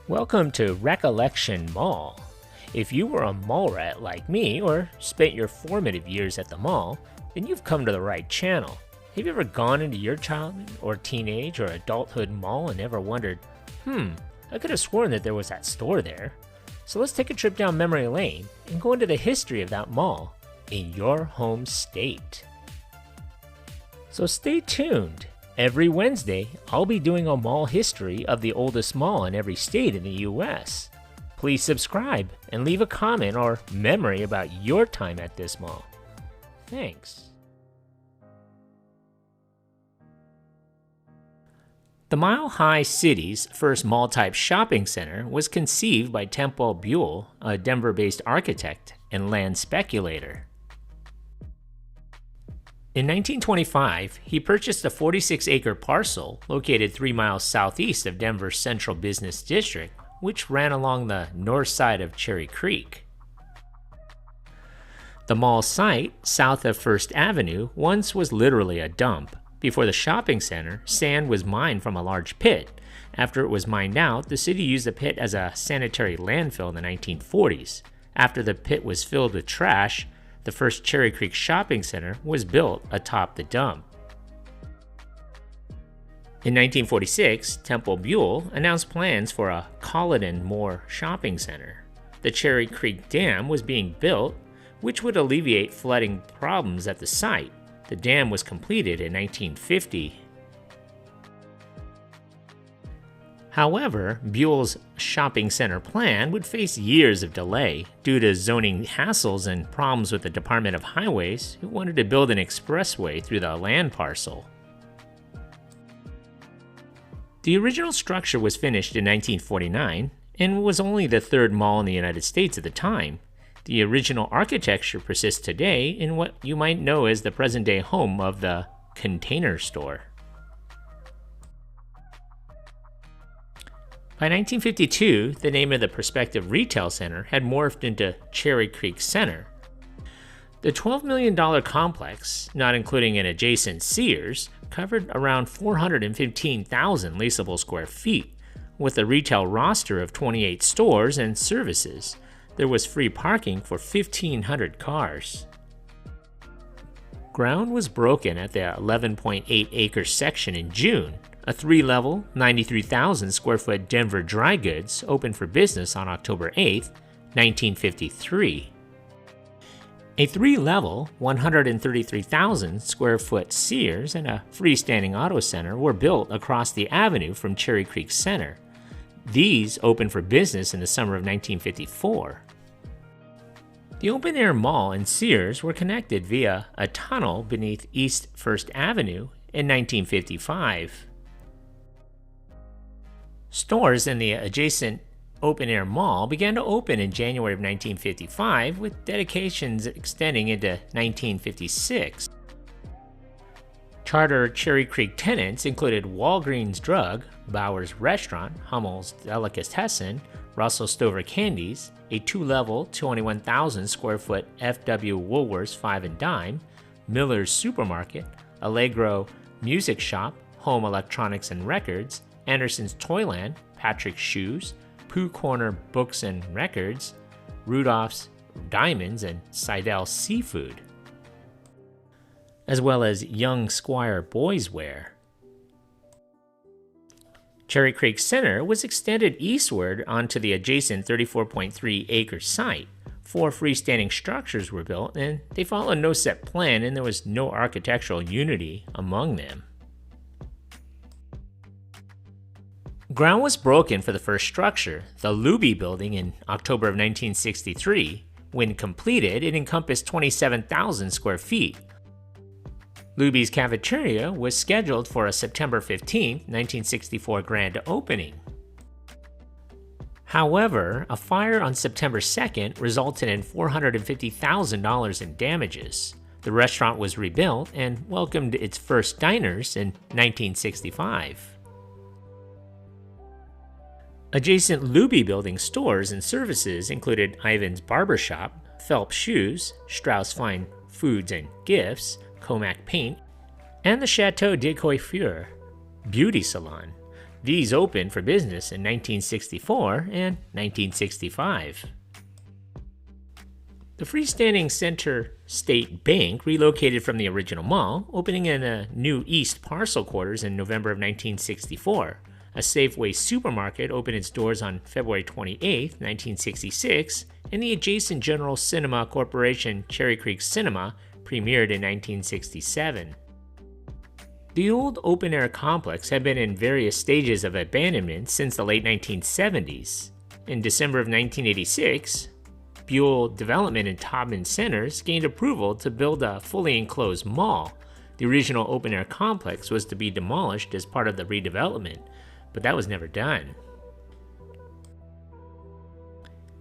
Welcome to Recollection Mall. If you were a mall rat like me or spent your formative years at the mall, then you've come to the right channel. Have you ever gone into your childhood or teenage or adulthood mall and ever wondered, I could have sworn that there was that store there? So let's take a trip down memory lane and go into the history of that mall in your home state. So stay tuned. Every Wednesday, I'll be doing a mall history of the oldest mall in every state in the US. Please subscribe and leave a comment or memory about your time at this mall. Thanks. The Mile High City's first mall-type shopping center was conceived by Temple Buell, a Denver-based architect and land speculator. In 1925, he purchased a 46-acre parcel located 3 miles southeast of Denver's Central Business District, which ran along the north side of Cherry Creek. The mall site, south of First Avenue, once was literally a dump. Before the shopping center, sand was mined from a large pit. After it was mined out, the city used the pit as a sanitary landfill in the 1940s. After the pit was filled with trash, the first Cherry Creek Shopping Center was built atop the dump. In 1946, Temple Buell announced plans for a Culloden Moore Shopping Center. The Cherry Creek Dam was being built, which would alleviate flooding problems at the site. The dam was completed in 1950. However, Buell's shopping center plan would face years of delay due to zoning hassles and problems with the Department of Highways, who wanted to build an expressway through the land parcel. The original structure was finished in 1949 and was only the third mall in the United States at the time. The original architecture persists today in what you might know as the present-day home of the Container Store. By 1952, the name of the prospective retail center had morphed into Cherry Creek Center. The $12 million complex, not including an adjacent Sears, covered around 415,000 leasable square feet, with a retail roster of 28 stores and services. There was free parking for 1,500 cars. Ground was broken at the 11.8-acre section in June. A 3-level, 93,000 square foot Denver Dry Goods opened for business on October 8, 1953. A 3-level, 133,000 square foot Sears and a freestanding auto center were built across the avenue from Cherry Creek Center. These opened for business in the summer of 1954. The open-air mall and Sears were connected via a tunnel beneath East First Avenue in 1955. Stores in the adjacent open-air mall began to open in January of 1955, with dedications extending into 1956. Charter Cherry Creek tenants included Walgreens Drug, Bowers Restaurant, Hummel's Delicatessen, Russell Stover Candies, a 2-level, 21,000 square foot FW Woolworths 5 and Dime, Miller's Supermarket, Allegro Music Shop, Home Electronics and Records, Anderson's Toyland, Patrick's Shoes, Pooh Corner Books and Records, Rudolph's Diamonds, and Seidel Seafood, as well as Young Squire Boys Wear. Cherry Creek Center was extended eastward onto the adjacent 34.3-acre site. 4 freestanding structures were built, and they followed no set plan, and there was no architectural unity among them. Ground was broken for the first structure, the Luby Building, in October of 1963. When completed, it encompassed 27,000 square feet. Luby's cafeteria was scheduled for a September 15, 1964 grand opening. However, a fire on September 2nd resulted in $450,000 in damages. The restaurant was rebuilt and welcomed its first diners in 1965. Adjacent Luby Building stores and services included Ivan's Barbershop, Phelps Shoes, Strauss Fine Foods and Gifts, Comac Paint, and the Chateau de Coiffure Beauty Salon. These opened for business in 1964 and 1965. The freestanding Center State Bank relocated from the original mall, opening in a new East Parcel quarters in November of 1964. A Safeway supermarket opened its doors on February 28, 1966, and the adjacent General Cinema Corporation Cherry Creek Cinema premiered in 1967. The old open-air complex had been in various stages of abandonment since the late 1970s. In December of 1986, Buell Development and Taubman Centers gained approval to build a fully enclosed mall. The original open-air complex was to be demolished as part of the redevelopment, but that was never done.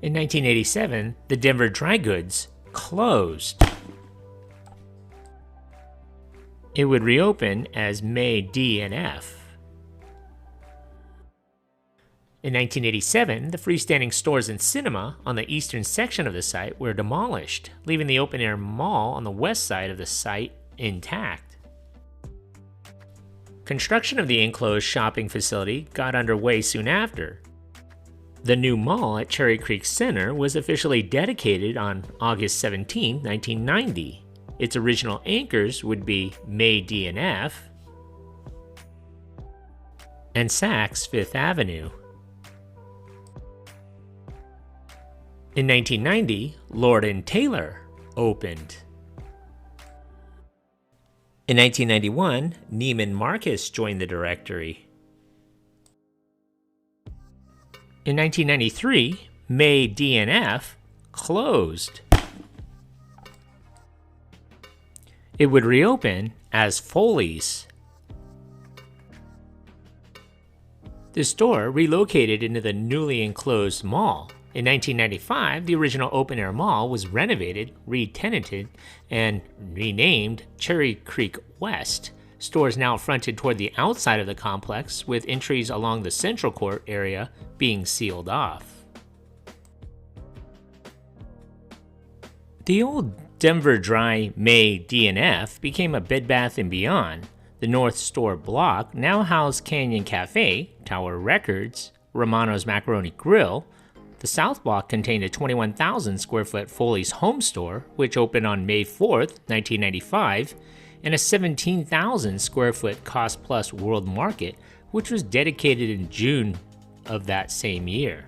In 1987, the Denver Dry Goods closed. It would reopen as May D&F. In 1987, the freestanding stores and cinema on the eastern section of the site were demolished, leaving the open-air mall on the west side of the site intact. Construction of the enclosed shopping facility got underway soon after. The new mall at Cherry Creek Center was officially dedicated on August 17, 1990. Its original anchors would be May D&F and Saks Fifth Avenue. In 1990, Lord & Taylor opened. In 1991, Neiman Marcus joined the directory. In 1993, May D&F closed. It would reopen as Foley's. The store relocated into the newly enclosed mall. In 1995, the original open-air mall was renovated, re-tenanted, and renamed Cherry Creek West. Stores now fronted toward the outside of the complex, with entries along the Central Court area being sealed off. The old Denver Dry May D&F became a Bed Bath & Beyond. The North Store block now housed Canyon Cafe, Tower Records, Romano's Macaroni Grill. The South Block contained a 21,000 square foot Foley's Home Store, which opened on May 4th, 1995, and a 17,000 square foot Cost Plus World Market, which was dedicated in June of that same year.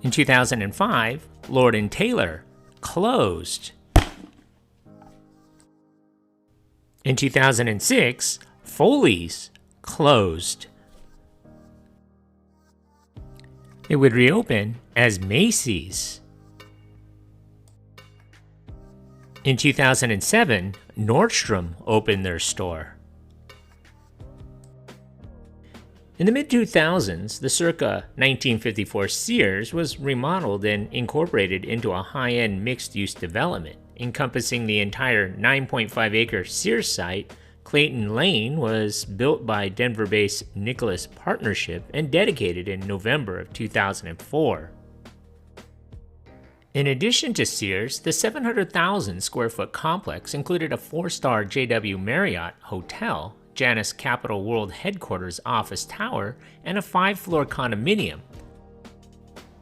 In 2005, Lord & Taylor closed. In 2006, Foley's closed. It would reopen as Macy's. In 2007, Nordstrom opened their store. In the mid-2000s, the circa 1954 Sears was remodeled and incorporated into a high-end mixed-use development. Encompassing the entire 9.5-acre Sears site, Clayton Lane was built by Denver-based Nicholas Partnership and dedicated in November of 2004. In addition to Sears, the 700,000 square foot complex included a 4-star JW Marriott hotel, Janus Capital World Headquarters office tower, and a 5-floor condominium.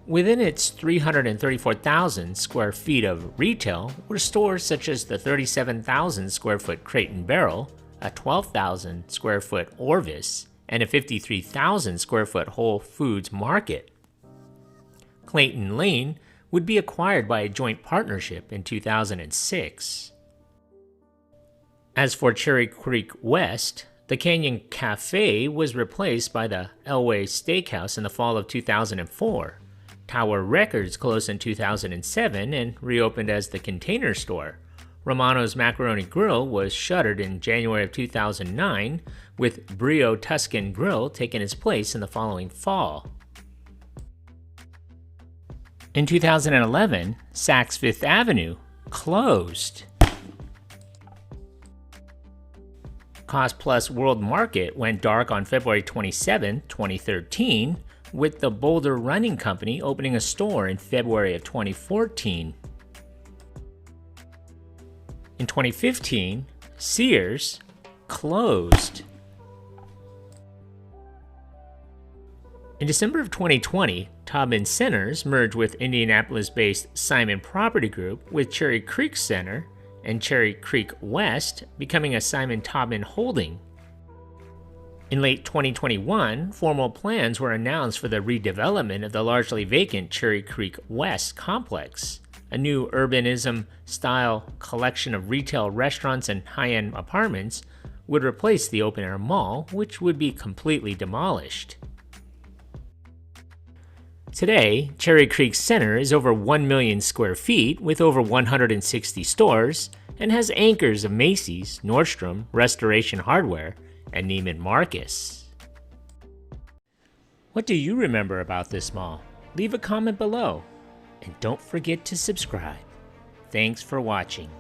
Within its 334,000 square feet of retail were stores such as the 37,000 square foot Crate and Barrel, a 12,000 square foot Orvis, and a 53,000 square foot Whole Foods Market. Clayton Lane would be acquired by a joint partnership in 2006. As for Cherry Creek West, the Canyon Cafe was replaced by the Elway Steakhouse in the fall of 2004. Tower Records closed in 2007 and reopened as the Container Store. Romano's Macaroni Grill was shuttered in January of 2009, with Brio Tuscan Grill taking its place in the following fall. In 2011, Saks Fifth Avenue closed. Cost Plus World Market went dark on February 27, 2013, with the Boulder Running Company opening a store in February of 2014. In 2015, Sears closed. In December of 2020, Taubman Centers merged with Indianapolis-based Simon Property Group with Cherry Creek Center and Cherry Creek West, becoming a Simon Taubman holding. In late 2021, formal plans were announced for the redevelopment of the largely vacant Cherry Creek West complex. A new urbanism-style collection of retail restaurants and high-end apartments would replace the open-air mall, which would be completely demolished. Today, Cherry Creek Center is over 1 million square feet with over 160 stores and has anchors of Macy's, Nordstrom, Restoration Hardware, and Neiman Marcus. What do you remember about this mall? Leave a comment below, and don't forget to subscribe. Thanks for watching.